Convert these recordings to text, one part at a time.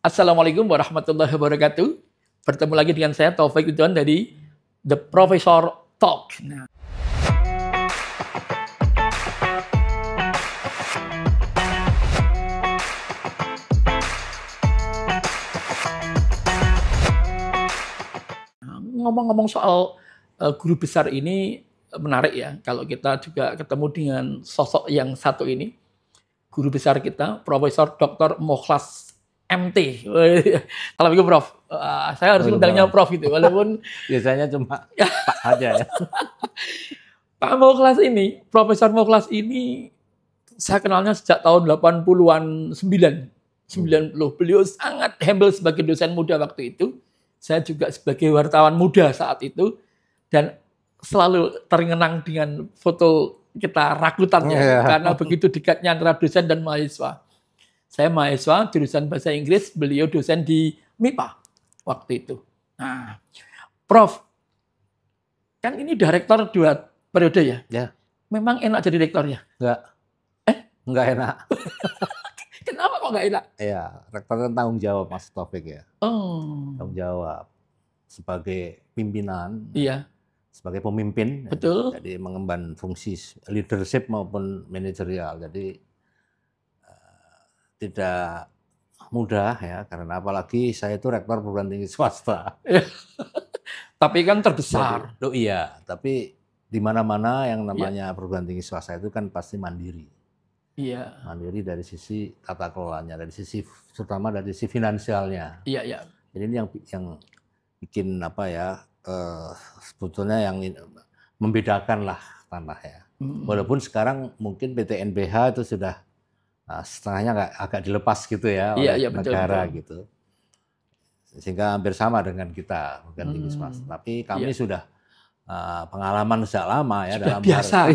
Assalamualaikum warahmatullahi wabarakatuh. Bertemu lagi dengan saya Taufik Ridwan dari The Professor Talk. Ngomong-ngomong soal guru besar ini menarik ya, kalau kita juga ketemu dengan sosok yang satu ini, guru besar kita, Profesor Dr. Mokhlas MT. Assalamualaikum Prof. Saya harus undangnya Prof itu, walaupun biasanya cuma Pak aja ya. Pak Mokhlas ini, Profesor Mokhlas ini, saya kenalnya sejak tahun 80-an 90. Beliau sangat humble sebagai dosen muda waktu itu. Saya juga sebagai wartawan muda saat itu. Dan selalu terngenang dengan foto kita rakutannya. Karena begitu dekatnya antara dosen dan mahasiswa. Saya mahasiswa jurusan bahasa Inggris, beliau dosen di MIPA waktu itu. Nah, Prof, kan ini udah rektor 2 periode ya? Ya. Memang enak jadi rektor ya? Enggak. Enggak enak. Kenapa kok enggak enak? Ya, rektor kan tanggung jawab Mas Taufik ya. Oh. Tanggung jawab sebagai pimpinan. Iya. Sebagai pemimpin. Betul. Jadi mengemban fungsi leadership maupun manajerial. Jadi tidak mudah ya, karena apalagi saya itu rektor perguruan tinggi swasta. Tapi kan terbesar. Oh iya, tapi di mana-mana yang namanya perguruan tinggi swasta itu kan pasti mandiri. Iya. Mandiri dari sisi tata kelolanya, dari sisi terutama dari sisi finansialnya. Iya, iya. Jadi ini yang bikin apa ya, sebetulnya yang membedakan lah tanah ya. Walaupun sekarang mungkin PT NBH itu sudah setengahnya agak dilepas gitu ya oleh negara betul. Gitu. Sehingga hampir sama dengan kita perguruan tinggi swasta. Tapi kami sudah pengalaman sejak lama ya sudah dalam biasa.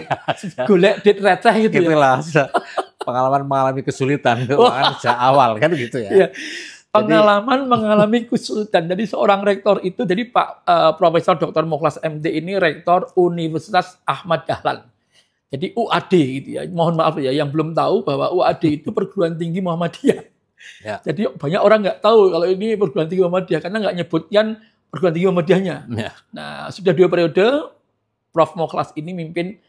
Golek dit receh gitu ya. Sudah pengalaman mengalami kesulitan sejak awal kan gitu ya. Iya. Pengalaman mengalami kesulitan. Jadi seorang rektor itu, jadi Pak Profesor Dr. Mokhlas MT ini rektor Universitas Ahmad Dahlan. Jadi UAD gitu ya. Mohon maaf ya yang belum tahu bahwa UAD itu perguruan tinggi Muhammadiyah. Ya. Jadi banyak orang nggak tahu kalau ini perguruan tinggi Muhammadiyah karena nggak nyebutkan perguruan tinggi Muhammadiyahnya. Ya. Nah, sudah 2 periode Prof Mokhlas ini mimpin.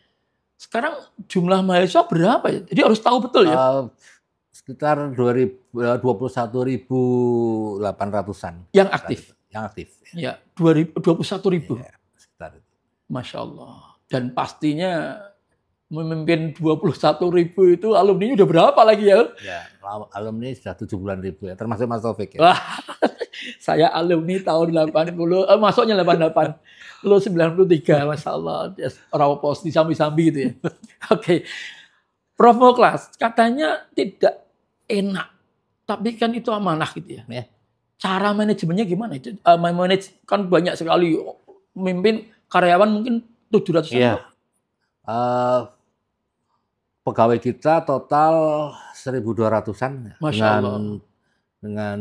Sekarang jumlah mahasiswa berapa ya? Jadi harus tahu betul ya. Sekitar 21.800-an. Yang aktif. Yang aktif. Ya, 21.000. Ya, sekitar itu. Masya Allah. Dan pastinya memimpin 21.000 itu alumni udah berapa lagi ya? Ya, alumni sudah 70.000 ya, termasuk Mas Taufik ya. Wah, saya alumni tahun 80, masuknya 88, lu 93, Masya Allah. Orang pos di sambi-sambi gitu ya. Oke. Prof Mokhlas, katanya tidak enak, tapi kan itu amanah gitu ya. Cara manajemennya gimana? Itu manage kan banyak sekali, memimpin karyawan mungkin 700 ya. Pegawai kita total 1.200-an dengan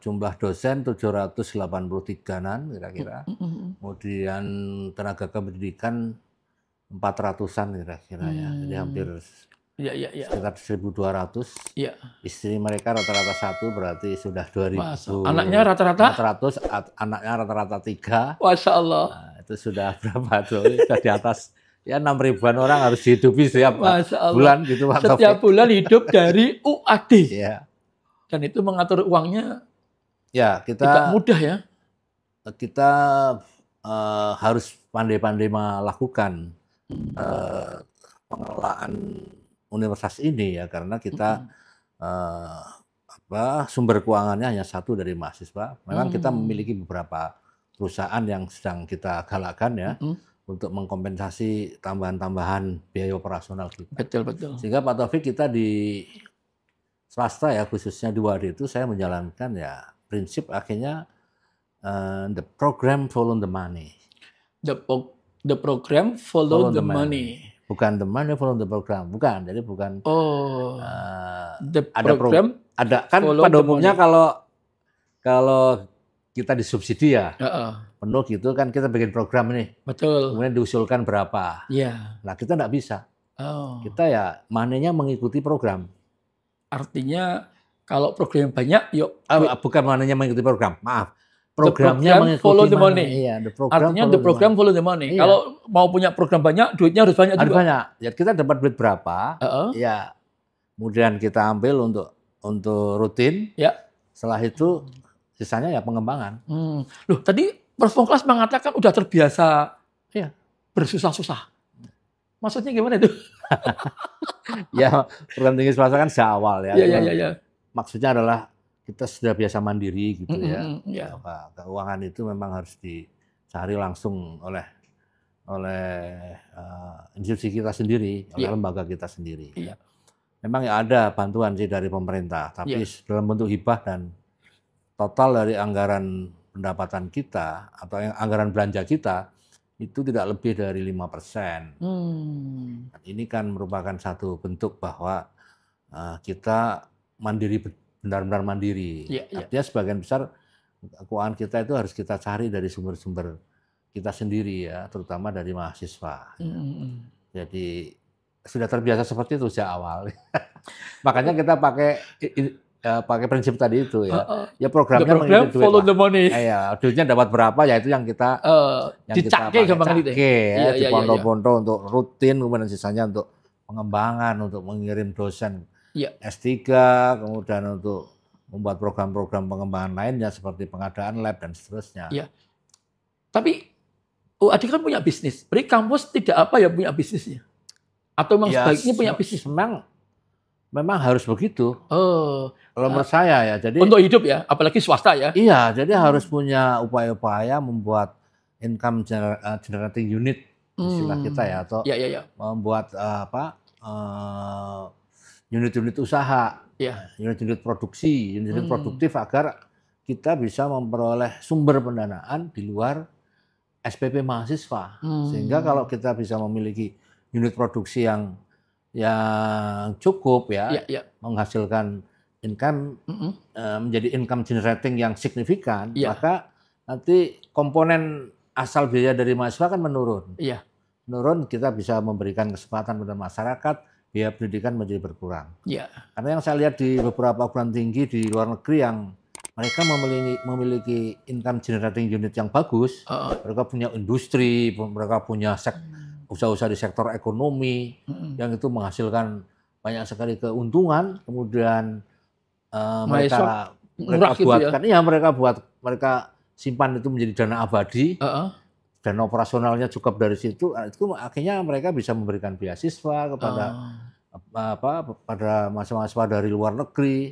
jumlah dosen 783-an kira-kira. Kemudian tenaga kependidikan 400-an kira-kira ya. Jadi hampir sekitar 1.200. Ya. Istri mereka rata-rata 1 berarti sudah 2.000. Anaknya rata-rata? 400, anaknya rata-rata 3. Masya Allah. Nah, itu sudah berapa tuh? Sudah di atas ya 6.000-an orang harus dihidupi setiap bulan gitu Pak Taufik. Setiap bulan hidup dari UAD. Ya. Dan itu mengatur uangnya ya tidak mudah ya. Kita harus pandai-pandai melakukan pengelolaan universitas ini ya, karena kita sumber keuangannya hanya 1 dari mahasiswa. Memang kita memiliki beberapa perusahaan yang sedang kita galakkan ya. Untuk mengkompensasi tambahan-tambahan biaya operasional kita. Betul. Sehingga Pak Taufik kita di swasta ya, khususnya di UAD itu saya menjalankan ya prinsip akhirnya the program follow the money. The program follow the money. Bukan the money follow the program, bukan. Jadi bukan. The program ada kan pada umumnya kalau kita disubsidi ya. Penuh gitu kan kita bikin program nih. Betul. Kemudian diusulkan berapa. Iya. Nah kita nggak bisa. Kita ya money-nya mengikuti program. Artinya Kalau program banyak, yuk. Bukan maknanya mengikuti program, maaf. Programnya mengikuti follow the money. Iya, Artinya the program follow the money. Iya. Kalau mau punya program banyak, duitnya harus banyak juga. Banyak. Ya kita dapat duit berapa, ya kemudian kita ambil untuk rutin. Ya. Setelah itu sisanya ya pengembangan. Loh, tadi Prof. Muklas mengatakan udah terbiasa bersusah-susah. Maksudnya gimana itu? Ya, program tinggi swasta kan sejak awal ya. Iya. Maksudnya adalah kita sudah biasa mandiri gitu ya. Ya. Keuangan itu memang harus dicari langsung oleh institusi kita sendiri, oleh lembaga kita sendiri. Iya. Memang ya ada bantuan sih dari pemerintah, tapi dalam bentuk hibah, dan total dari anggaran pendapatan kita atau anggaran belanja kita itu tidak lebih dari 5%. Ini kan merupakan satu bentuk bahwa kita mandiri, benar-benar mandiri. Artinya sebagian besar keuangan kita itu harus kita cari dari sumber-sumber kita sendiri ya, terutama dari mahasiswa. Jadi sudah terbiasa seperti itu sejak awal. Makanya kita pakai prinsip tadi itu ya. Ya programnya mengikuti duit. Follow the money. Ya, duitnya dapat berapa ya itu yang kita dicake gampang gitu. Ya, di pondok-pondok untuk rutin, kemudian sisanya untuk pengembangan, untuk mengirim dosen S3, kemudian untuk membuat program-program pengembangan lainnya seperti pengadaan lab dan seterusnya. Iya. Tapi adik kan punya bisnis. Berarti kampus tidak punya bisnisnya? Atau memang sebaiknya punya bisnis? Memang harus begitu. Kalau menurut saya ya, jadi untuk hidup ya, apalagi swasta ya. Iya, jadi harus punya upaya-upaya membuat income generating unit istilah kita ya, atau membuat unit-unit usaha, unit-unit produksi, unit-unit produktif agar kita bisa memperoleh sumber pendanaan di luar SPP mahasiswa. Sehingga kalau kita bisa memiliki unit produksi yang cukup menghasilkan income, menjadi income generating yang signifikan, maka nanti komponen asal biaya dari mahasiswa kan menurun. Menurun, kita bisa memberikan kesempatan pada masyarakat, biaya pendidikan menjadi berkurang. Karena yang saya lihat di beberapa perguruan tinggi di luar negeri yang mereka memiliki income generating unit yang bagus, mereka punya industri, mereka punya usaha-usaha di sektor ekonomi yang itu menghasilkan banyak sekali keuntungan, kemudian mereka buatkan, mereka simpan itu menjadi dana abadi, dana operasionalnya cukup dari situ, itu akhirnya mereka bisa memberikan beasiswa kepada pada mahasiswa dari luar negeri,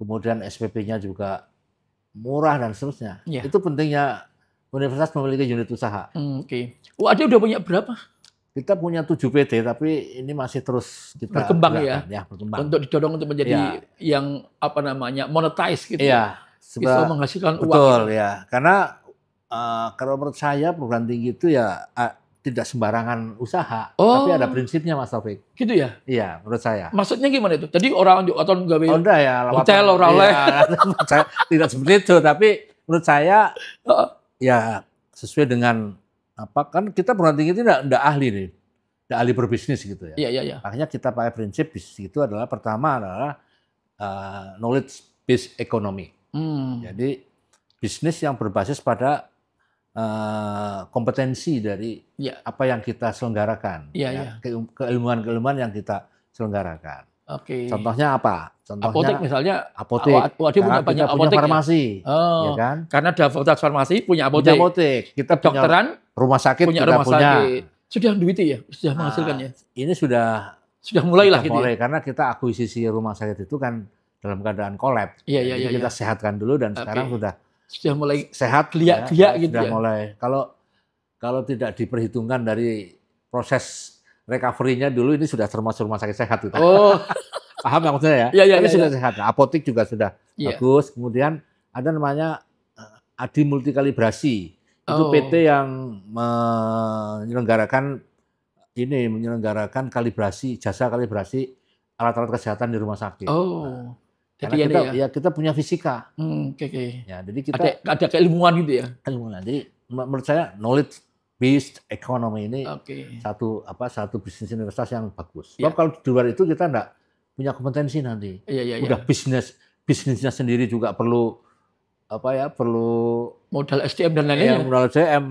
kemudian SPP-nya juga murah dan seterusnya. Itu pentingnya universitas memiliki unit usaha. Ada udah punya berapa? Kita punya 7 PT, tapi ini masih terus kita berkembang berkembang. Untuk didorong untuk menjadi yang monetize gitu. Bisa menghasilkan uang. Betul ya. Karena kalau menurut saya perguruan tinggi itu tidak sembarangan usaha, tapi ada prinsipnya, Mas Taufik. Gitu ya? Iya, menurut saya. Maksudnya gimana itu? Jadi orang atau gawe hotel orang oleh. Tidak seperti itu, tapi menurut saya ya sesuai dengan kan kita perguruan tinggi itu tidak ahli nih, tidak ahli berbisnis gitu ya. Iya. Makanya kita pakai prinsip bisnis itu adalah pertama adalah knowledge based economy. Jadi bisnis yang berbasis pada kompetensi dari apa yang kita selenggarakan, keilmuan-keilmuan yang kita selenggarakan. Contohnya apa? Contohnya apotek misalnya. Apotek. Punya banyak apotek. Farmasi, ya kan? Karena ada fakultas farmasi punya apotek. Kita kedokteran, rumah sakit punya kita rumah sakit. Sudah duit ya, sudah menghasilkannya. Ini sudah mulai lah gitu. Mulai karena kita akuisisi rumah sakit itu kan dalam keadaan kolab. Iya. Kita sehatkan dulu dan sekarang sudah mulai sehat, geliat gitu. Sudah mulai. Kalau tidak diperhitungkan dari proses recovery-nya dulu, ini sudah termasuk rumah sakit sehat kita. Paham ya maksudnya ya? Ini sudah sehat. Apotek juga sudah bagus. Kemudian ada namanya Adi Multikalibrasi. Itu PT yang menyelenggarakan jasa kalibrasi alat-alat kesehatan di rumah sakit. Karena kita punya fisika. Ya, jadi kita ada keilmuan gitu ya. Keilmuan. Jadi menurut saya knowledge based economy ini satu bisnis universitas yang bagus. Sebab kalau di luar itu kita punya kompetensi nanti. Iya. Udah bisnisnya sendiri juga perlu perlu modal SDM dan lain-lainnya. Modal SDM,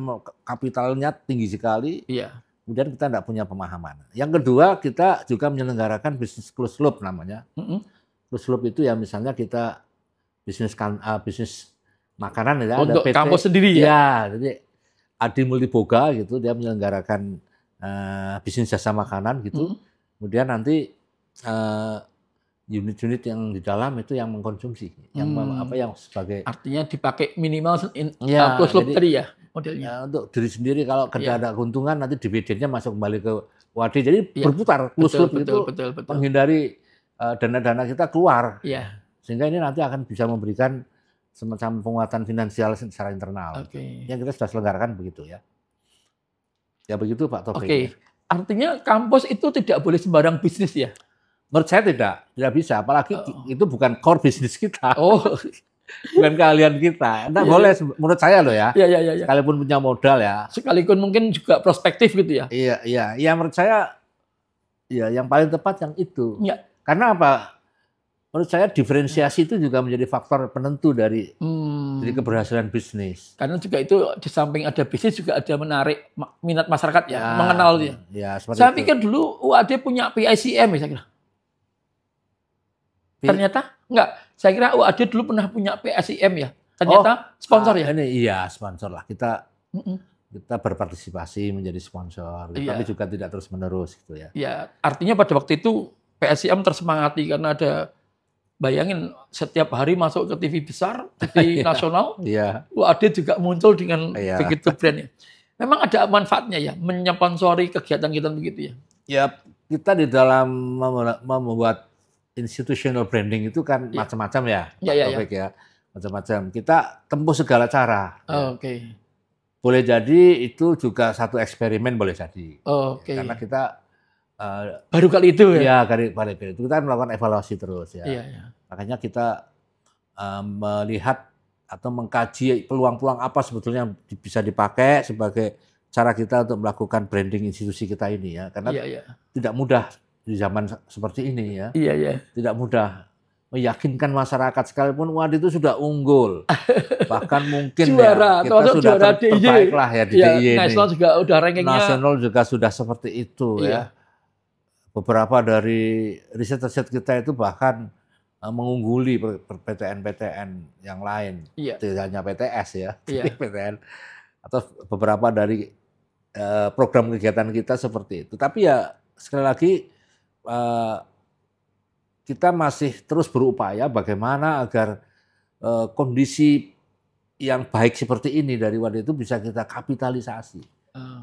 kapitalnya tinggi sekali. Iya. Kemudian kita tidak punya pemahaman. Yang kedua, kita juga menyelenggarakan bisnis closed loop namanya. Closed loop itu ya misalnya kita bisnis makanan ya, untuk ada PT, kampus sendiri ya. Ya, jadi Adi Multiboga gitu, dia menyelenggarakan bisnis jasa makanan gitu. Kemudian nanti unit-unit yang di dalam itu yang mengkonsumsi, yang sebagai artinya dipakai minimal closed loop tadi ya modelnya. Untuk diri sendiri, kalau ada keuntungan nanti dividennya masuk kembali ke WAD. Jadi berputar closed loop itu menghindari dana-dana kita keluar. Iya. Sehingga ini nanti akan bisa memberikan semacam penguatan finansial secara internal. Yang kita sudah selenggarakan begitu ya. Ya begitu Pak Taufik. Artinya kampus itu tidak boleh sembarang bisnis ya? Menurut saya tidak bisa. Apalagi itu bukan core bisnis kita. Bukan keahlian kita. Tidak boleh menurut saya loh ya. Iya. Sekalipun punya modal ya. Sekalipun mungkin juga prospektif gitu ya. Iya. Ya menurut saya ya yang paling tepat yang itu. Iya. Karena apa? Menurut saya diferensiasi itu juga menjadi faktor penentu dari keberhasilan bisnis. Karena juga itu di samping ada bisnis juga ada menarik minat masyarakat ya, mengenal dia. Ya, saya pikir dulu UAD punya PICM ya, saya kira. Ternyata enggak. Saya kira UAD dulu pernah punya PICM ya. Ternyata sponsor ya. Iya, sponsor lah. Kita berpartisipasi menjadi sponsor, tapi juga tidak terus-menerus gitu ya. Iya, artinya pada waktu itu PICM tersemangati karena ada, bayangin setiap hari masuk ke TV besar, TV nasional, UAD juga muncul dengan begitu brandnya. Memang ada manfaatnya ya, menyponsori kegiatan-kegiatan begitu ya? Ya, kita di dalam membuat institutional branding itu kan macam-macam ya, Pak ya, macam-macam. Kita tempuh segala cara. Boleh jadi itu juga satu eksperimen, boleh jadi. Karena kita baru kali itu ya? Iya, kali itu kita melakukan evaluasi terus ya. Makanya kita melihat atau mengkaji peluang-peluang apa sebetulnya yang bisa dipakai sebagai cara kita untuk melakukan branding institusi kita ini ya. Karena tidak mudah di zaman seperti ini ya. Tidak mudah meyakinkan masyarakat, sekalipun UAD itu sudah unggul. Bahkan mungkin juara, kita sudah terbaik lah ya di DIY ini. Nasional juga udah rankingnya. Nasional juga sudah seperti itu ya. Beberapa dari riset-riset kita itu bahkan mengungguli PTN-PTN yang lain, tidak hanya PTS ya, PTN atau beberapa dari program kegiatan kita seperti itu. Tapi ya sekali lagi kita masih terus berupaya bagaimana agar kondisi yang baik seperti ini dari WAD itu bisa kita kapitalisasi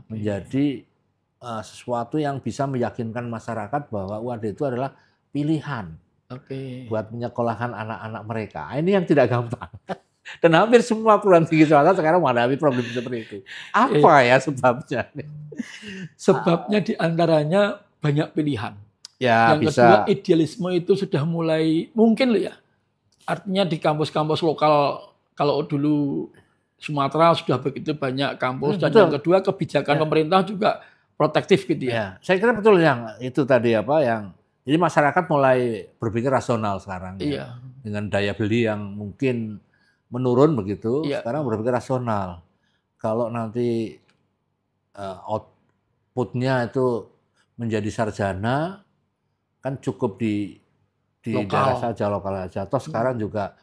menjadi sesuatu yang bisa meyakinkan masyarakat bahwa UAD itu adalah pilihan buat menyekolahkan anak-anak mereka. Ini yang tidak gampang. Dan hampir semua perguruan tinggi swasta sekarang menghadapi problem seperti itu. Apa ya sebabnya? Sebabnya diantaranya banyak pilihan. Yang kedua, idealisme itu sudah mulai mungkin loh ya. Artinya di kampus-kampus lokal, kalau dulu Sumatera sudah begitu banyak kampus, dan yang kedua kebijakan pemerintah juga protektif gitu ya. Saya kira betul yang itu tadi jadi masyarakat mulai berpikir rasional sekarang ya. Dengan daya beli yang mungkin menurun begitu, sekarang berpikir rasional. Kalau nanti outputnya itu menjadi sarjana, kan cukup di daerah saja, lokal saja. Toh sekarang juga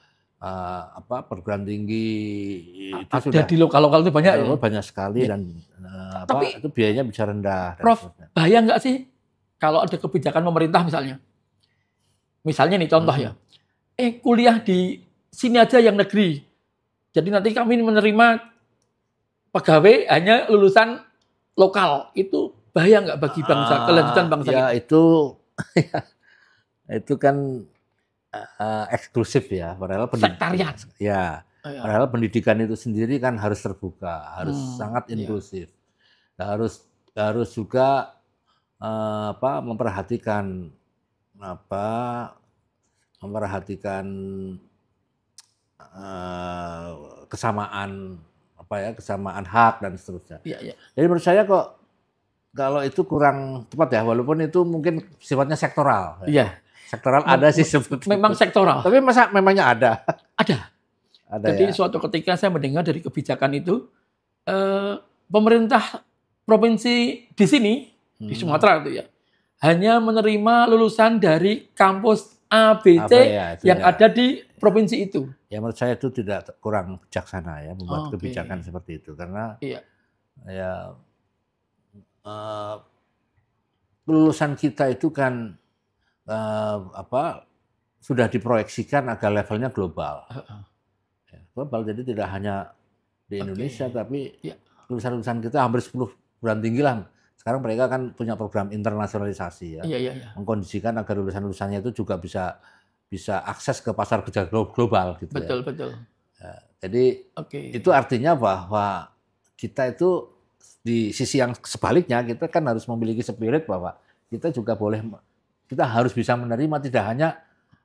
perguruan tinggi itu ada sudah di lokal-lokal itu banyak ya? Banyak sekali dan tapi itu biayanya bisa rendah. Prof, bahaya nggak sih kalau ada kebijakan pemerintah misalnya nih contoh ya, kuliah di sini aja yang negeri, jadi nanti kami menerima pegawai hanya lulusan lokal, itu bahaya nggak bagi bangsa, kelanjutan bangsa? Ya itu kan eksklusif ya, padahal sektarian. Padahal pendidikan itu sendiri kan harus terbuka, harus sangat inklusif. Harus juga memperhatikan kesamaan kesamaan hak dan seterusnya. Jadi menurut saya kalau itu kurang tepat ya, walaupun itu mungkin sifatnya sektoral. Sektoral ada sih sebetulnya. Memang sektoral. Tapi masa memangnya ada? Ada. Ada. Jadi Ya. suatu ketika saya mendengar dari kebijakan itu, pemerintah provinsi di sini, di Sumatera itu ya, hanya menerima lulusan dari kampus A, B, C ya, yang ya. ada di provinsi itu. Ya menurut saya itu tidak kurang bijaksana ya membuat Oke. kebijakan seperti itu, karena Iya. ya lulusan kita itu kan sudah diproyeksikan agar levelnya global. Ya, global, jadi tidak hanya di Indonesia, tapi Iya. lulusan-lulusan kita hampir 10 perguruan tinggi lah. Sekarang mereka kan punya program internasionalisasi ya, Iya. mengkondisikan agar lulusan-lulusannya itu juga bisa akses ke pasar kerja global gitu ya. Betul. Ya, jadi itu artinya bahwa kita itu di sisi yang sebaliknya, kita kan harus memiliki spirit bahwa kita juga kita harus bisa menerima tidak hanya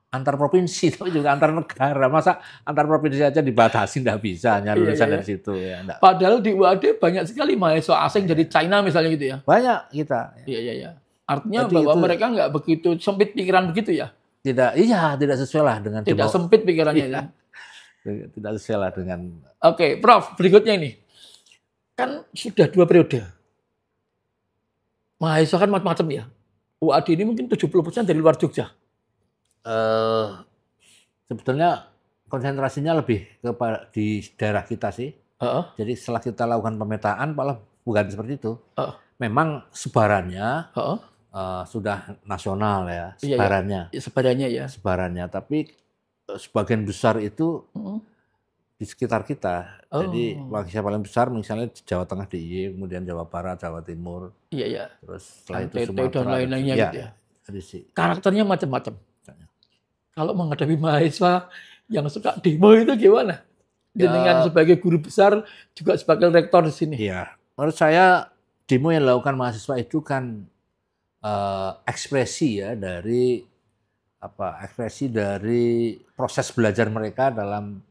antar provinsi, tapi juga antar negara. Masa antar provinsi aja dibatasi, nggak bisa hanya lulusan dari situ ya. Enggak. Padahal di UAD banyak sekali mahasiswa asing dari China misalnya gitu ya. Banyak kita. Iya. Artinya Jadi bahwa itu, mereka nggak begitu sempit pikiran begitu ya? Tidak sesuai lah dengan tidak sempit pikirannya. Iya. Tidak sesuai lah dengan. Oke, Prof, berikutnya ini. Kan sudah 2 periode. Mahasiswa kan macam-macam ya. UAD ini mungkin 70% dari luar Jogja. Sebetulnya konsentrasinya lebih di daerah kita sih. Jadi setelah kita lakukan pemetaan, malah bukan seperti itu. Memang sebarannya sudah nasional ya, sebarannya. Iya. Sebarannya, tapi sebagian besar itu di sekitar kita. Jadi mahasiswa paling besar misalnya Jawa Tengah DIY, kemudian Jawa Barat, Jawa Timur. Iya. Terus setelah itu Sumatera dan lain-lainnya gitu ya. Karakternya macam-macam. Kalau menghadapi mahasiswa yang suka demo itu gimana? Dengan sebagai guru besar, juga sebagai rektor di sini. Iya, menurut saya demo yang dilakukan mahasiswa itu kan ekspresi ya dari proses belajar mereka dalam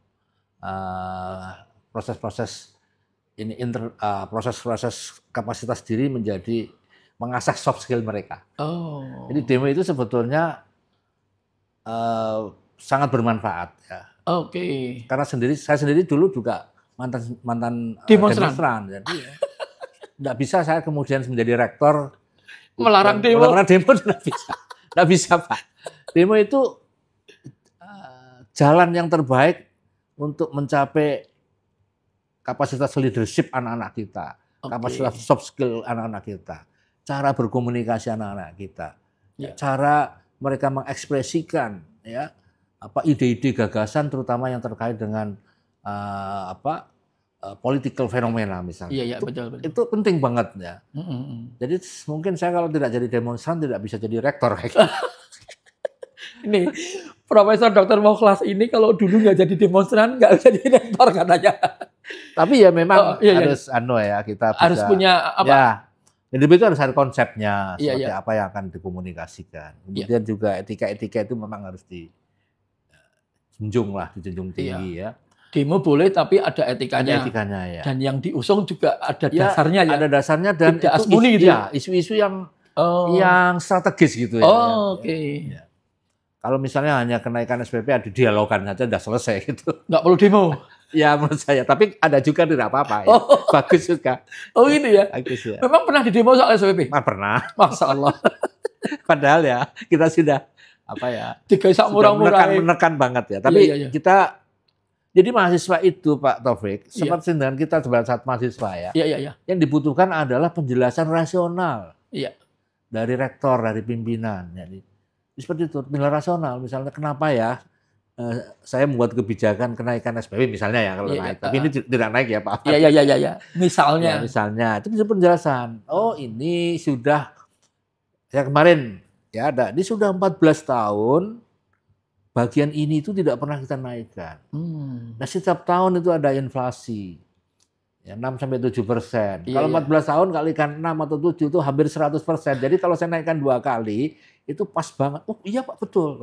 proses-proses proses kapasitas diri menjadi mengasah soft skill mereka. Jadi demo itu sebetulnya sangat bermanfaat ya. Karena saya sendiri dulu juga mantan demonstran. Jadi tidak bisa saya kemudian menjadi rektor melarang demo. Tidak bisa Pak. Demo itu jalan yang terbaik untuk mencapai kapasitas leadership anak-anak kita, kapasitas soft skill anak-anak kita, cara berkomunikasi anak-anak kita, cara mereka mengekspresikan ya ide-ide gagasan, terutama yang terkait dengan political fenomena misalnya. Iya, betul. Itu penting banget ya. Jadi mungkin saya kalau tidak jadi demonstran tidak bisa jadi rektor. Ini Profesor Dr. Mokhlas ini kalau dulu nggak jadi demonstran nggak bisa jadi rektor katanya. Tapi ya memang harus kita harus punya apa? Ya, jadi itu harus ada konsepnya seperti apa yang akan dikomunikasikan. Kemudian juga etika-etika itu memang harus dijunjung tinggi ya. Demo boleh tapi ada etikanya. Ada etikanya ya. Dan yang diusung juga ada dasarnya ya. Ada dasarnya dan tidak asmuni gitu ya. Isu-isu yang strategis gitu ya. Oke. Kalau misalnya hanya kenaikan SPP didialogkan saja udah selesai gitu. Nggak perlu demo. Ya menurut saya, tapi ada juga tidak apa-apa ya. Bagus juga. Oh ini ya. Bagus ya. Memang pernah didemo soal SPP? Pernah. Masya Allah. Padahal ya kita sudah digaisak murah-murah menekan banget ya. Tapi kita jadi mahasiswa itu Pak Taufik, seperti dengan kita saat mahasiswa ya. Iya. Yang dibutuhkan adalah penjelasan rasional. Iya. Dari rektor, dari pimpinan. Jadi seperti itu, penjelasan rasional. Misalnya kenapa ya saya membuat kebijakan kenaikan SPP misalnya ya kalau naik. Tapi ini tidak naik ya Pak. Iya. Misalnya. Misalnya itu bisa penjelasan. Oh ini sudah ya kemarin ya ini sudah 14 tahun bagian ini itu tidak pernah kita naikkan. Nah setiap tahun itu ada inflasi. Ya, 6-7%. Kalau 14 tahun kalikan 6 atau 7 itu hampir 100%. Jadi kalau saya naikkan 2 kali itu pas banget. Oh iya Pak betul.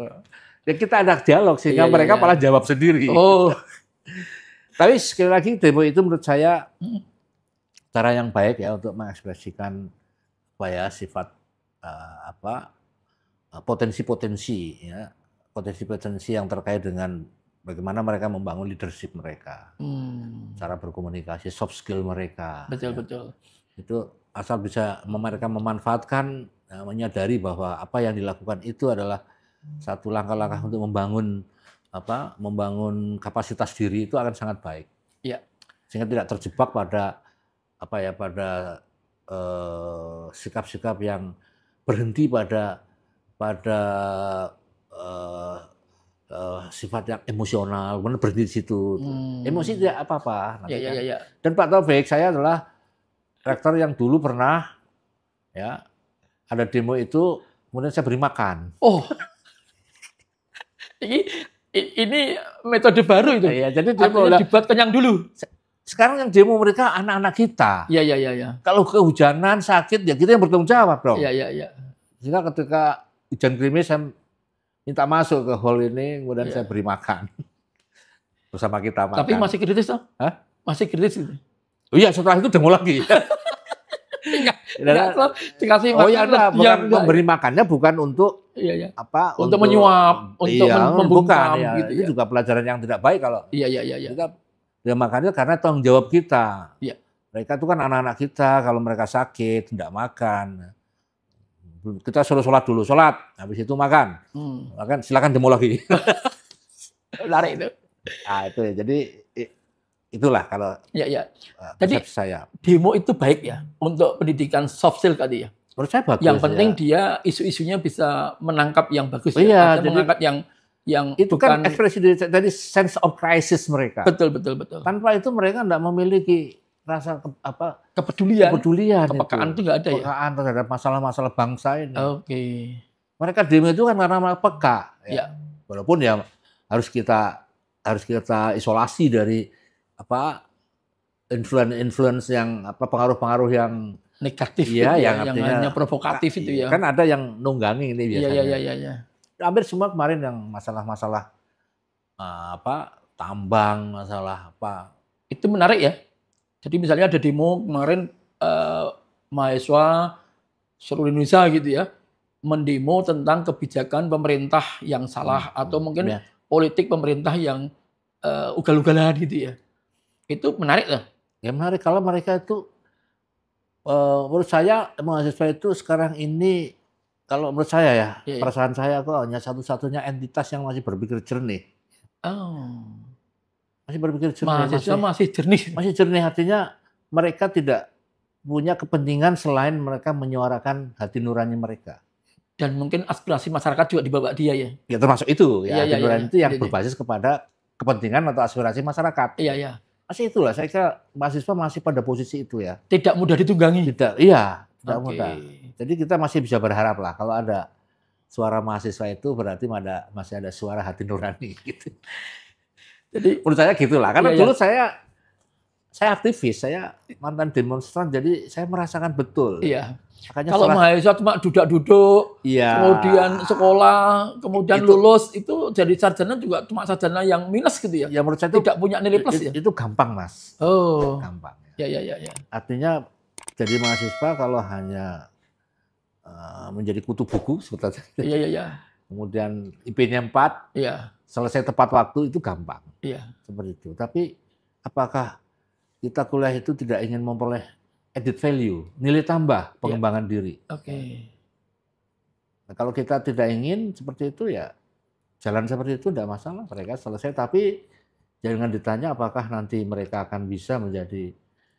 Ya kita ada dialog sehingga mereka malah jawab sendiri. Tapi sekali lagi demo itu menurut saya cara yang baik ya untuk mengekspresikan sifat potensi-potensi ya, potensi-potensi yang terkait dengan bagaimana mereka membangun leadership mereka, cara berkomunikasi, soft skill mereka. Betul, ya. betul. Itu asal bisa mereka memanfaatkan, menyadari bahwa apa yang dilakukan itu adalah satu langkah-langkah untuk membangun kapasitas diri, itu akan sangat baik. Ya. Sehingga tidak terjebak pada sikap-sikap yang berhenti pada sifat yang emosional, kemudian berhenti di situ. Emosi tidak apa-apa. Ya. Dan Pak Taufik, saya adalah rektor yang dulu pernah ya ada demo itu, kemudian saya beri makan. Oh, ini metode baru itu. Ya, jadi artinya dibuat kenyang dulu. Sekarang yang demo mereka anak-anak kita. Iya. Kalau kehujanan, sakit, ya kita yang bertanggung jawab dong. Iya. Sehingga ketika hujan gerimis, saya minta masuk ke hall ini, kemudian saya beri makan. Bersama kita makan. Tapi masih kritis toh? Hah? Masih kritis itu. Oh iya, setelah itu demo lagi. Dikasih makan. Oh iya, bukan memberi makannya bukan untuk untuk menyuap, untuk membungkam ya. gitu. Itu juga pelajaran yang tidak baik kalau Iya. Kita makannya karena tanggung jawab kita. Iya. Mereka itu kan anak-anak kita, kalau mereka sakit tidak makan. Kita suruh sholat dulu, habis itu makan. Makan, silakan demo lagi. Lari itu. Nah, itu ya. Jadi itulah kalau Jadi saya. Demo itu baik ya untuk pendidikan soft skill tadi ya. Menurut saya bagus. Yang penting dia isu-isunya bisa menangkap yang bagus ya. Jadi mengangkat yang itu bukan, kan ekspresi dari sense of crisis mereka. Betul. Tanpa itu mereka tidak memiliki rasa kepedulian, kepekaan itu nggak ada ya. Kepekaan terhadap masalah-masalah bangsa ini. Oke. Mereka demo itu kan karena peka. Ya. Walaupun ya harus kita isolasi dari influence yang pengaruh-pengaruh yang negatif ya, yang hanya provokatif itu ya. Kan ada yang nunggangi ini biasanya. Iya. Hampir semua kemarin yang masalah-masalah tambang, masalah apa. Itu menarik ya. Jadi misalnya ada demo kemarin mahasiswa seluruh Indonesia gitu ya, mendemo tentang kebijakan pemerintah yang salah atau mungkin politik pemerintah yang ugal-ugalan gitu ya. Itu menarik lah. Ya menarik kalau mereka itu menurut saya mahasiswa itu sekarang ini, kalau menurut saya ya, perasaan saya kok hanya satu-satunya entitas yang masih berpikir jernih. Masih berpikir jernih. Mahasiswa masih jernih. Masih jernih, artinya mereka tidak punya kepentingan selain mereka menyuarakan hati nurani mereka. Dan mungkin aspirasi masyarakat juga dibawa dia ya. Ya termasuk itu ya, hati nurani itu yang berbasis kepada kepentingan atau aspirasi masyarakat. Iya. Masih itulah, saya kira mahasiswa masih pada posisi itu ya. Tidak mudah ditunggangi. Tidak mudah. Jadi kita masih bisa berharap lah kalau ada suara mahasiswa itu berarti masih ada suara hati nurani gitu. Jadi menurut saya gitulah. Karena dulu saya aktivis, saya mantan demonstran, jadi saya merasakan betul. Iya. Makanya kalau mahasiswa cuma duduk-duduk, kemudian sekolah, kemudian lulus, itu jadi sarjana juga cuma sarjana yang minus gitu ya. Ya menurut saya tidak punya nilai plus ya. Itu gampang, Mas. Oh. Gampang. Ya. Artinya jadi mahasiswa kalau hanya menjadi kutu buku seperti itu. Iya. Kemudian IP-nya 4. Iya. Selesai tepat waktu itu gampang. Iya. Seperti itu. Tapi apakah kita kuliah itu tidak ingin memperoleh added value, nilai tambah pengembangan diri? Oke. Nah, kalau kita tidak ingin seperti itu ya jalan seperti itu tidak masalah. Mereka selesai, tapi jangan ditanya apakah nanti mereka akan bisa menjadi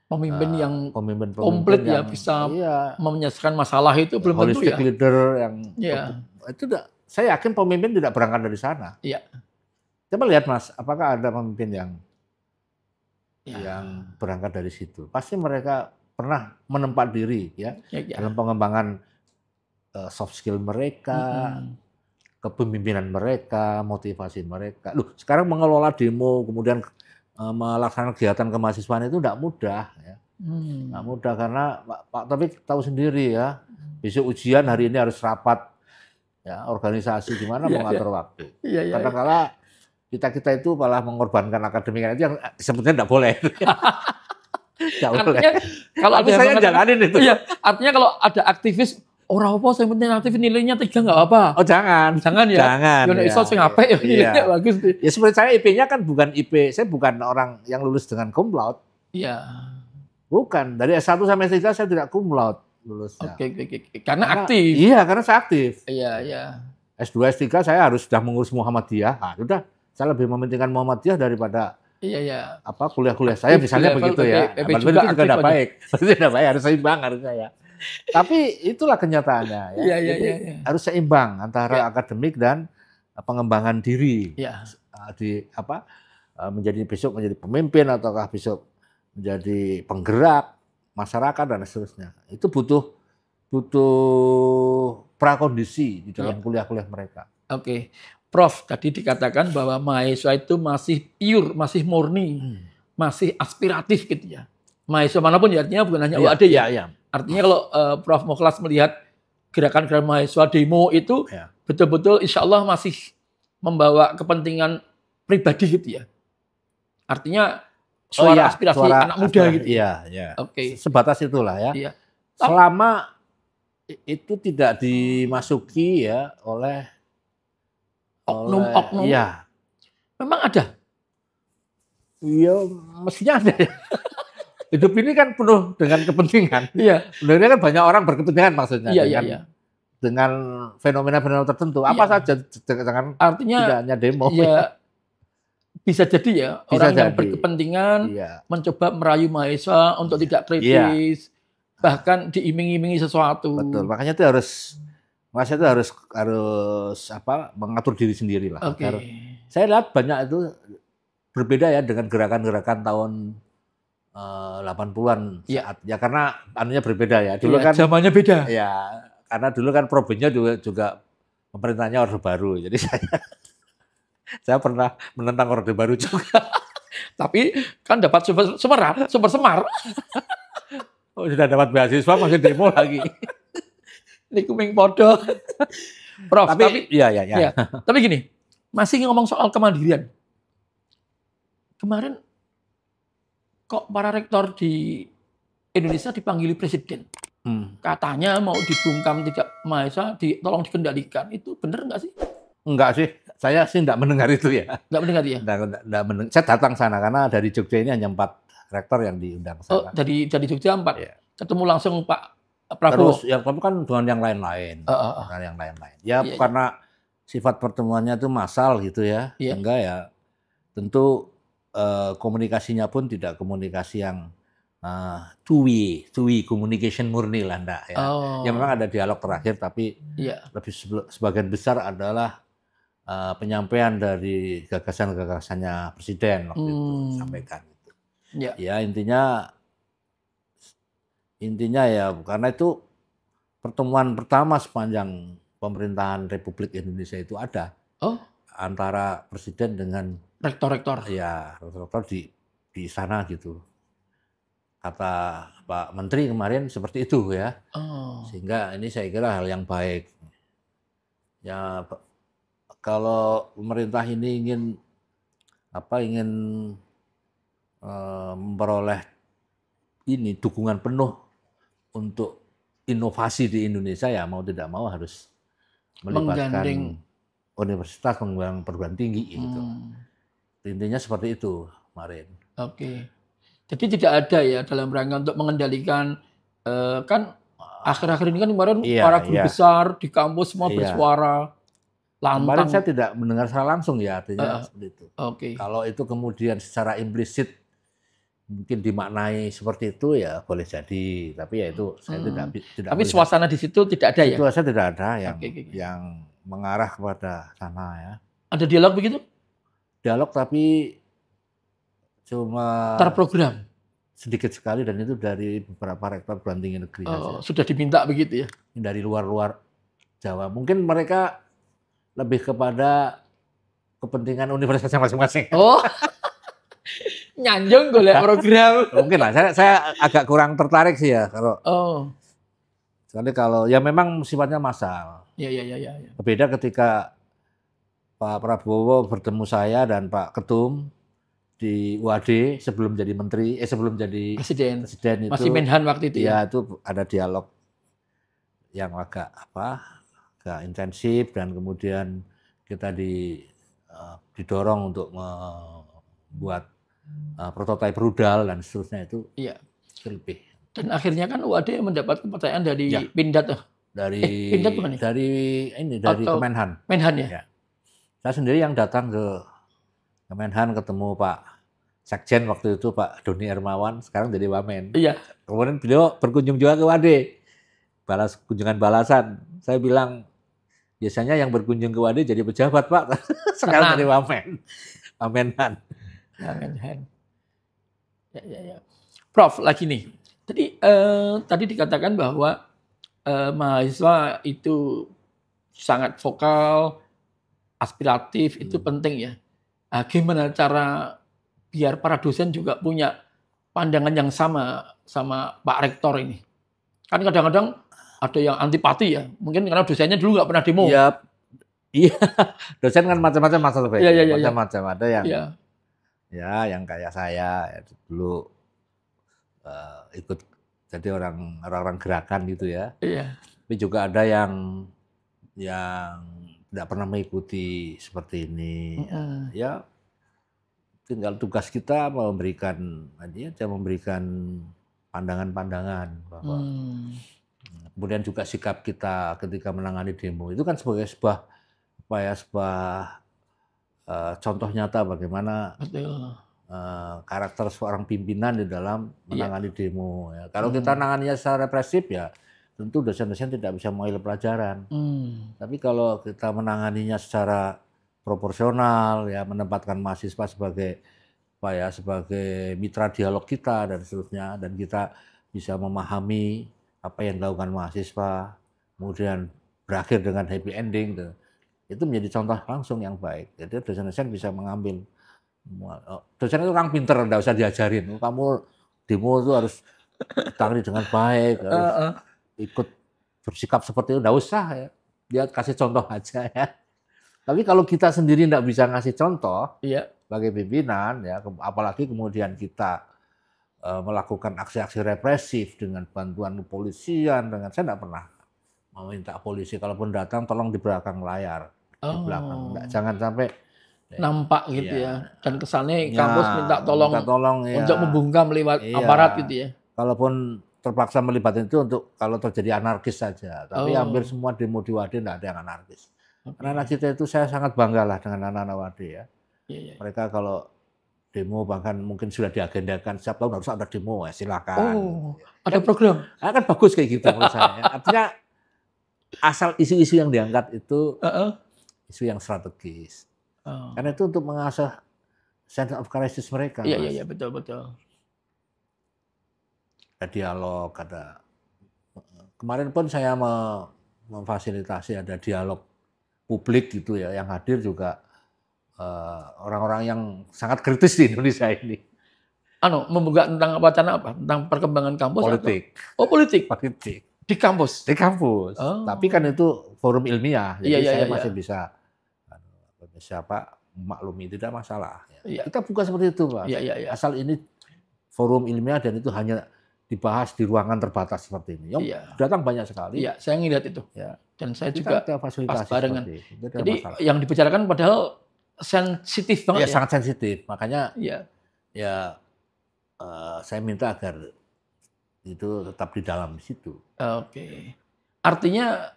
pemimpin yang pemimpin komplit yang bisa menyelesaikan masalah itu belum tentu ya. Holistic leader yang itu saya yakin pemimpin tidak berangkat dari sana. Iya. Coba lihat Mas, apakah ada pemimpin yang berangkat dari situ? Pasti mereka pernah menempat diri dalam pengembangan soft skill mereka, kepemimpinan mereka, motivasi mereka. Sekarang mengelola demo, kemudian melaksanakan kegiatan kemahasiswaan itu tidak mudah ya. Tidak mudah karena Pak Taufik tahu sendiri ya, besok ujian, hari ini harus rapat ya, organisasi gimana mengatur waktu. Kadang-kala kita itu malah mengorbankan akademik, itu yang sebetulnya tidak boleh. Artinya kalau ada saya jalanin itu. Iya, artinya kalau ada aktivis Ora apa yang penting aktif nilainya 3 nggak apa. Oh jangan. Jangan ya. Jangan. Yo nek iso sing apik ya nilainya bagus deh. Ya seperti saya IP-nya kan bukan IP, saya bukan orang yang lulus dengan cum laude. Iya. Bukan, dari S1 sampai S3 saya tidak cum laude lulusnya. Oke. Karena aktif. Iya, karena saya aktif. Iya. S2, S3 saya harus sudah mengurus Muhammadiyah. Nah, udah, saya lebih mementingkan Muhammadiyah daripada Iya. apa kuliah-kuliah saya misalnya begitu ya. Itu juga tidak baik. Tidak baik, harus seimbang harusnya ya. Tapi itulah kenyataannya ya. Iya. Harus seimbang antara akademik dan pengembangan diri. Iya. Besok menjadi pemimpin ataukah besok menjadi penggerak masyarakat dan seterusnya. Itu butuh prakondisi di dalam kuliah-kuliah mereka. Oke. Prof, tadi dikatakan bahwa mahasiswa itu masih pure, masih murni, masih aspiratif gitu ya. Mahasiswa manapun ya, artinya bukan hanya UAD ya. Iya. Artinya kalau Prof Mukhlas melihat gerakan-gerakan mahasiswa demo itu betul-betul insya Allah masih membawa kepentingan pribadi gitu ya. Artinya suara aspirasi anak muda gitu. Iya. Oke. Sebatas itulah ya. Iya. Selama itu tidak dimasuki ya oleh oknum-oknum. Iya. Memang ada. Iya, mestinya ada ya. Hidup ini kan penuh dengan kepentingan. Iya. Sebenarnya kan banyak orang berkepentingan maksudnya. Iya. Dengan fenomena-fenomena tertentu. Apa saja, jangan artinya tidak hanya demo. Ya, bisa jadi ya orang yang berkepentingan mencoba merayu mahasiswa untuk tidak kritis, bahkan diiming-imingi sesuatu. Betul. Makanya itu mahasiswa itu harus mengatur diri sendiri lah. Saya lihat banyak itu berbeda ya dengan gerakan-gerakan tahun 80-an saat ya karena anunya berbeda ya. Dulu kan zamannya beda. Ya, karena dulu kan problemnya juga pemerintahnya Orde Baru. Jadi saya pernah menentang Orde Baru juga. Tapi kan dapat super semar. Oh, sudah dapat beasiswa masih demo lagi. Ini kuming podo. Prof, tapi iya. Tapi gini, masih ngomong soal kemandirian. Kemarin kok para rektor di Indonesia dipanggili presiden. Katanya mau dibungkam 3 mahasiswa, tolong dikendalikan. Itu benar nggak sih? Enggak sih. Saya sih enggak mendengar itu ya. Enggak mendengar ya? Enggak mendengar. Saya datang sana karena dari Jogja ini hanya 4 rektor yang diundang sana. Oh, dari Jogja 4. Ya. Ketemu langsung Pak Prabowo. Terus yang kan dengan yang lain-lain. Karena sifat pertemuannya itu massal gitu ya. Sehingga ya tentu komunikasinya pun tidak komunikasi yang two-way communication murni lah enggak ya. Yang memang ada dialog terakhir tapi lebih sebagian besar adalah penyampaian dari gagasan-gagasannya presiden waktu itu disampaikan gitu. Ya intinya ya karena itu pertemuan pertama sepanjang pemerintahan Republik Indonesia itu ada antara presiden dengan rektor-rektor. Ya, rektor di sana gitu. Kata Pak Menteri kemarin seperti itu ya. Sehingga ini saya kira hal yang baik. Ya kalau pemerintah ini ingin memperoleh dukungan penuh untuk inovasi di Indonesia ya mau tidak mau harus melibatkan universitas, mengembangkan perguruan tinggi gitu. Intinya seperti itu kemarin. Oke. Jadi tidak ada ya dalam rangka untuk mengendalikan kan akhir-akhir ini kan kemarin para guru besar di kampus semua bersuara lantang. Kemarin saya tidak mendengar secara langsung ya artinya seperti itu. Oke. Kalau itu kemudian secara implisit mungkin dimaknai seperti itu ya boleh jadi, tapi ya itu saya tidak. Tapi melihat. Suasana di situ tidak ada ya? Itu saya tidak ada yang mengarah kepada sana ya. Ada dialog begitu? Dialog tapi cuma terprogram sedikit sekali dan itu dari beberapa rektor perguruan tinggi negeri saja. Sudah diminta begitu ya? Dari luar Jawa. Mungkin mereka lebih kepada kepentingan universitasnya masing-masing. Nyanjung golek program. Mungkin lah. Saya agak kurang tertarik sih ya kalau. Soalnya kalau ya memang sifatnya massal. Iya. Beda ketika Pak Prabowo bertemu saya dan Pak Ketum di UAD sebelum jadi menteri, sebelum jadi presiden itu. Masih Menhan waktu itu ya? Ya itu ada dialog yang agak intensif, dan kemudian kita didorong untuk membuat prototipe rudal dan seterusnya itu Iya. lebih. Dan akhirnya kan UAD mendapat kepercayaan dari Ya. Pindad. Pindad bukan ya? Dari Kemenhan. Menhan ya? Ya. Saya sendiri yang datang ke Kemenhan ketemu Pak Sekjen waktu itu, Pak Doni Hermawan, sekarang jadi Wamen. Iya. Kemudian beliau berkunjung juga ke WAD. Kunjungan balasan. Saya bilang, biasanya yang berkunjung ke WAD jadi pejabat, Pak. Sekarang jadi Wamen. Wamenhan. Wamenhan. Ya. Prof, lagi nih. Tadi dikatakan bahwa mahasiswa itu sangat vokal, aspiratif, itu penting ya. Nah, gimana cara biar para dosen juga punya pandangan yang sama Pak Rektor ini? Kan kadang-kadang ada yang antipati ya. Mungkin karena dosennya dulu nggak pernah demo. Iya. Dosen kan macam-macam masalah. Iya. Macam-macam. Ada yang yang kayak saya dulu ikut jadi orang-orang gerakan gitu ya. Iya. Tapi juga ada yang tidak pernah mengikuti seperti ini. Ya, tinggal tugas kita memberikan pandangan-pandangan bahwa kemudian juga sikap kita ketika menangani demo itu kan sebagai sebuah contoh nyata bagaimana karakter seorang pimpinan di dalam menangani demo. Ya. Kalau kita menanganinya secara represif ya tentu dosen-dosen tidak bisa mengambil pelajaran. Tapi kalau kita menanganinya secara proporsional, ya menempatkan mahasiswa sebagai mitra dialog kita dan seterusnya, dan kita bisa memahami apa yang dilakukan mahasiswa, kemudian berakhir dengan happy ending, itu menjadi contoh langsung yang baik. Jadi dosen-dosen bisa mengambil. Dosen itu orang pinter, nggak usah diajarin. Kamu demo itu harus ditangani dengan baik, harus ikut bersikap seperti itu, nggak usah ya. Dia kasih contoh aja ya. Tapi kalau kita sendiri nggak bisa ngasih contoh sebagai pimpinan, ya, apalagi kemudian kita melakukan aksi-aksi represif dengan bantuan kepolisian, saya nggak pernah meminta polisi kalaupun datang tolong di belakang layar, di belakang, jangan sampai nampak gitu ya. Dan kesannya kampus minta tolong untuk membungkam lewat aparat gitu ya. Kalaupun terpaksa melibatkan itu untuk kalau terjadi anarkis saja. Tapi hampir semua demo di WAD tidak ada yang anarkis. Anak-anak kita itu saya sangat bangga lah dengan anak-anak WAD ya. Mereka kalau demo bahkan mungkin sudah diagendakan setiap tahun harus ada demo, ya silakan. Ada program. Kan bagus kayak gitu menurut saya. Artinya asal isu-isu yang diangkat itu isu yang strategis. Karena itu untuk mengasah sense of crisis mereka. Iya, betul. Ada dialog, kemarin pun saya memfasilitasi ada dialog publik gitu ya, yang hadir juga orang-orang yang sangat kritis di Indonesia ini. Membuka tentang wacana apa? Tentang perkembangan kampus? Politik. Atau? Politik. Di kampus. Di kampus. Tapi kan itu forum ilmiah, jadi saya masih bisa maklumi, tidak masalah. Kita buka seperti itu, Pak. Asal ini forum ilmiah dan itu hanya dibahas di ruangan terbatas seperti ini. Datang banyak sekali. Iya, saya ngelihat itu. Dan saya juga fasilitasi barengan. Jadi masalah. yang dibicarakan padahal sensitif banget. Sangat sensitif. Makanya saya minta agar itu tetap di dalam situ. Oke. Artinya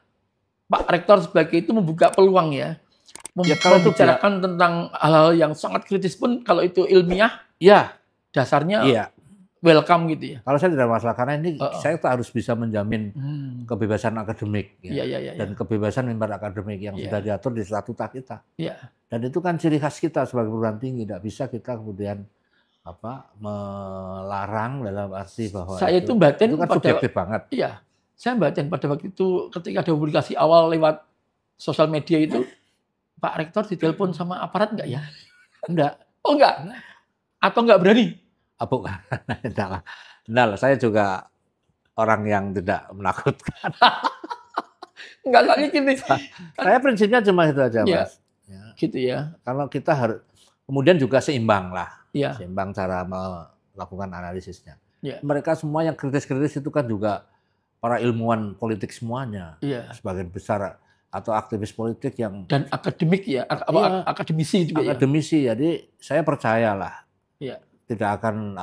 Pak Rektor sebagai itu membuka peluang ya. Kalau membicarakan tentang hal-hal yang sangat kritis pun kalau itu ilmiah, dasarnya welcome gitu ya. Kalau saya tidak masalah karena ini saya harus bisa menjamin kebebasan akademik dan kebebasan mimbar akademik yang sudah diatur di statuta kita. Dan itu kan ciri khas kita sebagai perguruan tinggi, tidak bisa kita kemudian melarang dalam arti bahwa saya itu batin itu kan subjektif banget. Iya, saya batin pada waktu itu ketika ada publikasi awal lewat sosial media itu. Pak Rektor ditelepon sama aparat enggak ya? Enggak. Oh enggak? Atau enggak berani? Bukan. Enggak lah. Saya juga orang yang tidak menakutkan. Enggak lagi gini. Saya prinsipnya cuma itu aja, Mas. Gitu ya. Kalau kita harus, kemudian juga seimbang lah. Seimbang cara melakukan analisisnya. Mereka semua yang kritis-kritis itu kan juga para ilmuwan politik semuanya, Iya. sebagian besar atau aktivis politik yang Dan akademik ya, Iya. akademisi juga ya. akademisi. Jadi saya percayalah Iya. tidak akan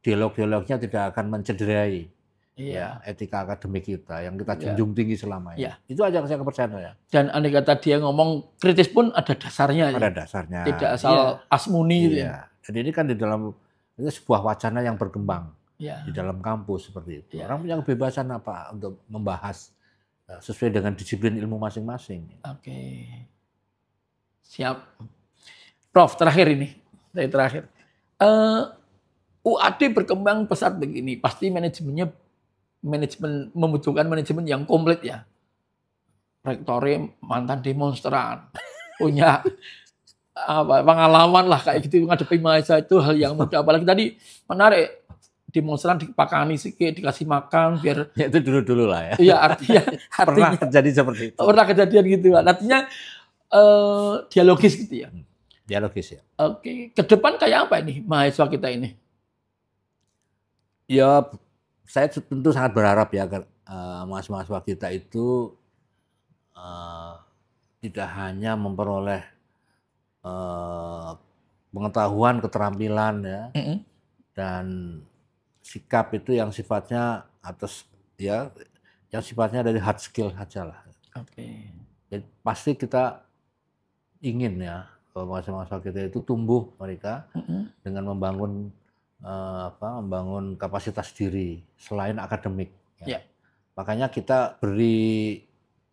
dialog-dialognya tidak akan mencederai Iya. ya etika akademik kita yang kita Iya. junjung tinggi selama ini. Iya. Itu aja saya kepercayaan saya. Dan andai kata dia ngomong kritis pun ada dasarnya. Pada Ya. dasarnya. Tidak asal asmuni gitu ya. Iya. Dan ini kan di dalam itu sebuah wacana yang berkembang Iya. di dalam kampus seperti itu. Iya. Orang punya kebebasan apa untuk membahas sesuai dengan disiplin ilmu masing-masing. Oke. Siap. Prof, terakhir ini. Saya terakhir. UAD berkembang pesat begini. Pasti manajemen membutuhkan manajemen yang komplit ya. Rektornya mantan demonstran. Punya pengalaman lah kayak gitu ngadepi mahasiswa itu hal yang mudah. Apalagi tadi menarik. Demonstran dipakani sedikit, dikasih makan biar Ya, itu dulu-dulu lah ya. Iya, artinya Pernah terjadi seperti itu. pernah kejadian gitu. Artinya dialogis gitu ya. Dialogis ya. Oke, ke depan kayak apa ini mahasiswa kita ini? Ya, saya tentu sangat berharap ya agar mahasiswa kita itu tidak hanya memperoleh pengetahuan, keterampilan ya, dan sikap itu yang sifatnya yang sifatnya dari hard skill saja lah. Oke. Jadi, pasti kita ingin ya bahwa mahasiswa kita itu tumbuh mereka dengan membangun membangun kapasitas diri selain akademik. Ya. Makanya kita beri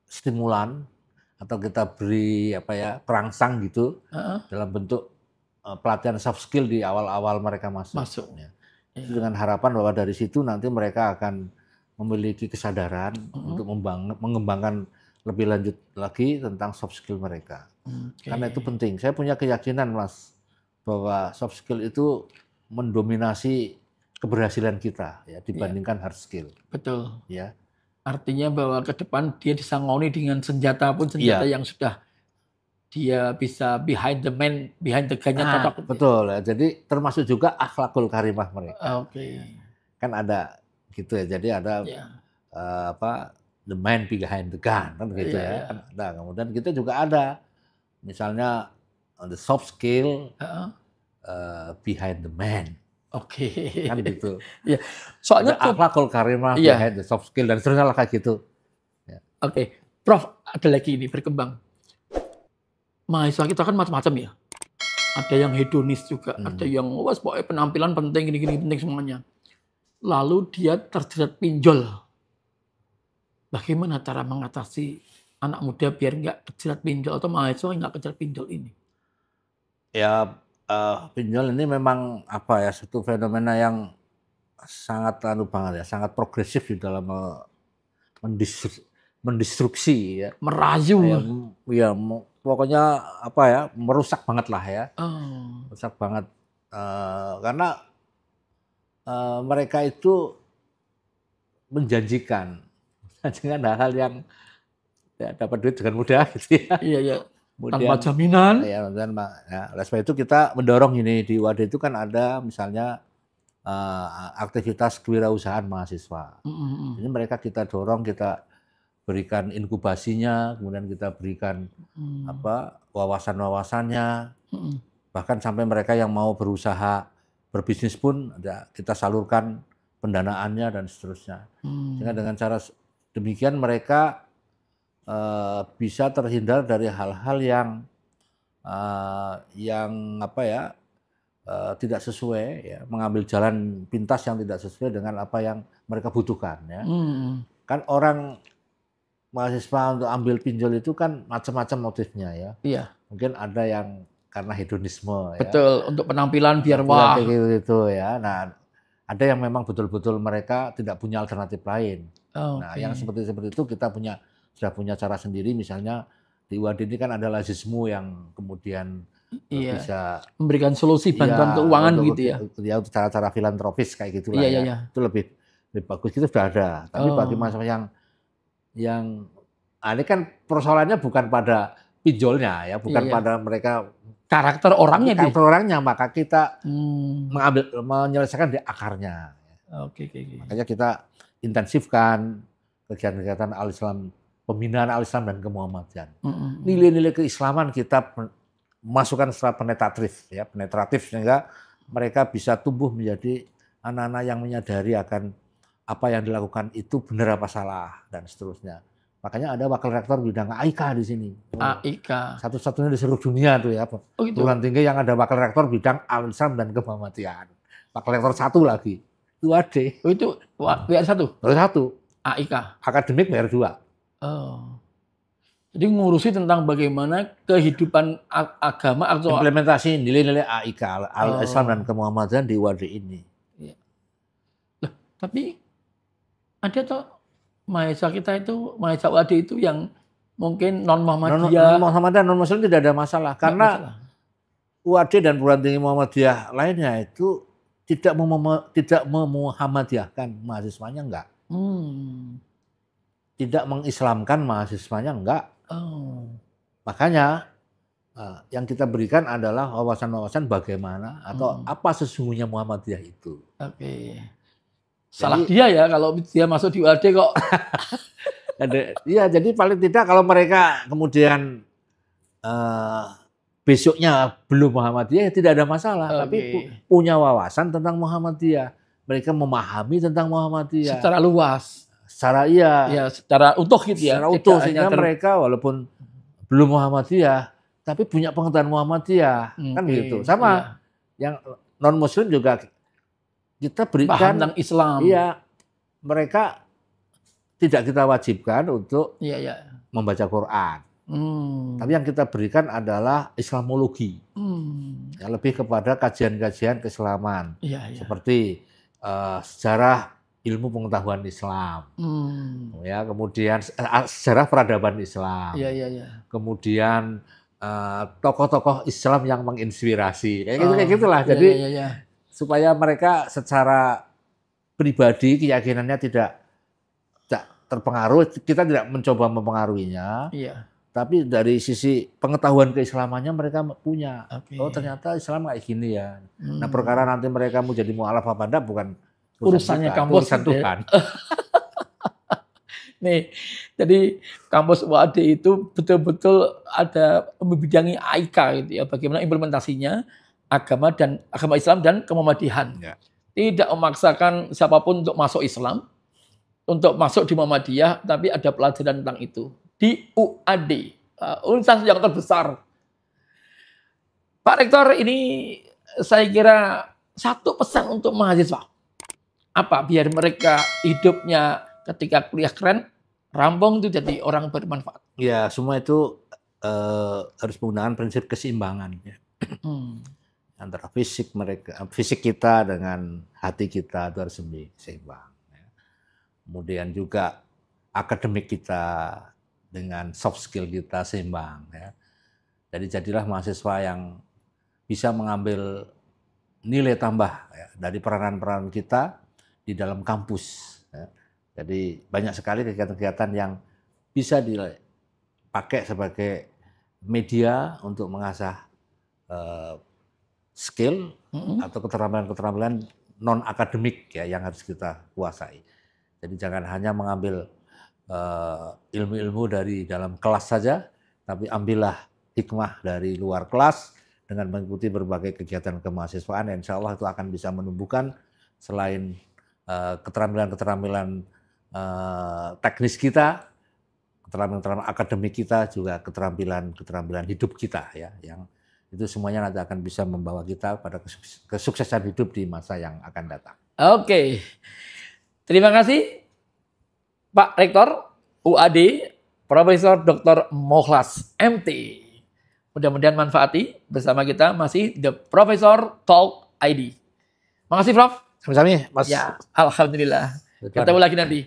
stimulan atau kita beri perangsang gitu dalam bentuk pelatihan soft skill di awal-awal mereka masuk. Ya. Dengan harapan bahwa dari situ nanti mereka akan memiliki kesadaran untuk mengembangkan lebih lanjut lagi tentang soft skill mereka. Karena itu penting. Saya punya keyakinan, Mas, bahwa soft skill itu mendominasi keberhasilan kita ya dibandingkan hard skill. Betul. Ya. Artinya bahwa ke depan dia disangoni dengan senjata pun senjata yang sudah dia bisa behind the man, behind the gun-nya cocok. Betul. Ya. Jadi termasuk juga akhlakul karimah mereka. Oke. Kan ada gitu ya. Jadi ada the man behind the gun kan gitu ya. Kan ada. Kemudian kita juga ada misalnya the soft skill behind the man. Oke. Kan gitu. Ya. Soalnya akhlakul karimah behind the soft skill dan seterusnya lah kayak gitu. Ya. Oke. Prof, ada lagi ini berkembang. Mahasiswa kita kan macam-macam ya. Ada yang hedonis juga, ada yang pokoknya penampilan penting, gini-gini penting semuanya. Lalu dia terjerat pinjol. Bagaimana cara mengatasi anak muda biar nggak terjerat pinjol atau mahasiswa nggak terjerat pinjol ini? Ya, pinjol ini memang satu fenomena yang sangat sangat progresif di dalam mendistruksi ya. Merayu. Ya, pokoknya merusak banget lah ya. Merusak banget karena mereka itu menjanjikan hal-hal yang dapat duit dengan mudah gitu ya. Iya. Tanpa jaminan. Ya, oleh sebab itu kita mendorong ini di UAD itu kan ada misalnya aktivitas kewirausahaan mahasiswa. Ini mereka kita dorong, kita berikan inkubasinya, kemudian kita berikan wawasan-wawasannya, bahkan sampai mereka yang mau berusaha berbisnis pun kita salurkan pendanaannya dan seterusnya. Sehingga dengan cara demikian mereka bisa terhindar dari hal-hal yang tidak sesuai, ya, mengambil jalan pintas yang tidak sesuai dengan apa yang mereka butuhkan. Ya. Kan orang mahasiswa untuk ambil pinjol itu kan macam-macam motifnya ya. Iya. Mungkin ada yang karena hedonisme. Betul, ya. Untuk penampilan biar wah. Gitu ya. Nah, ada yang memang betul-betul mereka tidak punya alternatif lain. Nah, yang seperti itu kita sudah punya cara sendiri. Misalnya di UAD ini kan ada lazismu yang kemudian bisa memberikan solusi bantuan keuangan gitu ya. Ya untuk cara-cara filantropis kayak gitulah ya. Itu lebih bagus, itu sudah ada. Tapi bagi masyarakat yang ini kan persoalannya bukan pada pinjolnya ya, bukan pada mereka karakter orangnya, maka kita menyelesaikan di akarnya. Oke. Makanya kita intensifkan kegiatan-kegiatan al-Islam, pembinaan al-Islam dan kemuhammadiyaan. Nilai-nilai keislaman kita masukkan secara penetratif sehingga mereka bisa tumbuh menjadi anak-anak yang menyadari akan apa yang dilakukan itu benar apa salah dan seterusnya. Makanya ada wakil rektor bidang AIK di sini. AIK. Satu-satunya di seluruh dunia tuh ya. Perguruan tinggi yang ada wakil rektor bidang al-Islam dan kemuhammadiyaan. Wakil rektor satu lagi. Itu UAD. Oh itu WR1? WR1. AIK. Akademik WR2. Oh. Jadi ngurusi tentang bagaimana kehidupan agama atau implementasi nilai-nilai AIK, al-Islam dan kemuhammadiyaan di UAD ini. Ya. Loh, tapi ada toh mahasiswa kita itu, mahasiswa UAD itu yang mungkin non-Muhammadiyah. Non-Muhammadiyah, non-Muslim tidak ada masalah. Karena UAD dan perguruan tinggi Muhammadiyah lainnya itu tidak memuhammadiyahkan mahasiswanya, enggak. Tidak mengislamkan mahasiswanya, enggak. Makanya yang kita berikan adalah wawasan-wawasan bagaimana atau apa sesungguhnya Muhammadiyah itu. Oke. Salah dia ya kalau dia masuk di UAD kok. Iya, jadi paling tidak kalau mereka kemudian besoknya belum Muhammadiyah ya tidak ada masalah. Tapi punya wawasan tentang Muhammadiyah. Mereka memahami tentang Muhammadiyah. Secara luas. Secara secara utuh gitu ya. Secara utuh sehingga mereka walaupun belum Muhammadiyah tapi punya pengetahuan Muhammadiyah kan gitu. Sama yang non Muslim juga kita berikan paham tentang Islam. Iya, mereka tidak kita wajibkan untuk membaca Quran. Tapi yang kita berikan adalah Islamologi. Ya, lebih kepada kajian-kajian keislaman. Seperti sejarah ilmu pengetahuan Islam, ya, kemudian sejarah peradaban Islam, kemudian tokoh-tokok Islam yang menginspirasi, kayak gitulah. Jadi supaya mereka secara pribadi keyakinannya tidak terpengaruh, kita tidak mencoba mempengaruhinya, tapi dari sisi pengetahuan keislamannya mereka punya. Oh ternyata Islam kayak gini ya. Nah perkara nanti mereka mau jadi mu'alaf apa enggak bukan urusannya kampus Tuhan. Nih, jadi kampus UAD itu betul-betul ada membidangi AIK gitu ya, bagaimana implementasinya agama Islam dan kemuhammadiyahan. Tidak memaksakan siapapun untuk masuk Islam, untuk masuk di Muhammadiyah, tapi ada pelajaran tentang itu di UAD, universitas yang terbesar. Pak Rektor, ini saya kira satu pesan untuk mahasiswa. Apa? Biar mereka hidupnya ketika kuliah keren, rampung itu jadi orang bermanfaat. Ya, semua itu harus menggunakan prinsip keseimbangan. Ya. Antara fisik kita dengan hati kita itu harus seimbang. Ya. Kemudian juga akademik kita dengan soft skill kita seimbang. Ya. Jadi jadilah mahasiswa yang bisa mengambil nilai tambah ya, dari peranan-peranan kita di dalam kampus. Ya. Jadi banyak sekali kegiatan-kegiatan yang bisa dipakai sebagai media untuk mengasah skill atau keterampilan-keterampilan non akademik ya yang harus kita kuasai. Jadi jangan hanya mengambil ilmu-ilmu dari dalam kelas saja, tapi ambillah hikmah dari luar kelas dengan mengikuti berbagai kegiatan kemahasiswaan. Insya Allah itu akan bisa menumbuhkan selain keterampilan-keterampilan teknis kita, keterampilan akademik kita, juga keterampilan hidup kita ya, yang itu semuanya nanti akan bisa membawa kita pada kesuksesan hidup di masa yang akan datang. Oke, terima kasih Pak Rektor UAD, Profesor Dr. Mokhlas MT. Mudah-mudahan manfaati bersama kita masih The Professor Talk ID. Makasih Prof. Sama-sama Mas. Ya, alhamdulillah. Ketemu lagi nanti.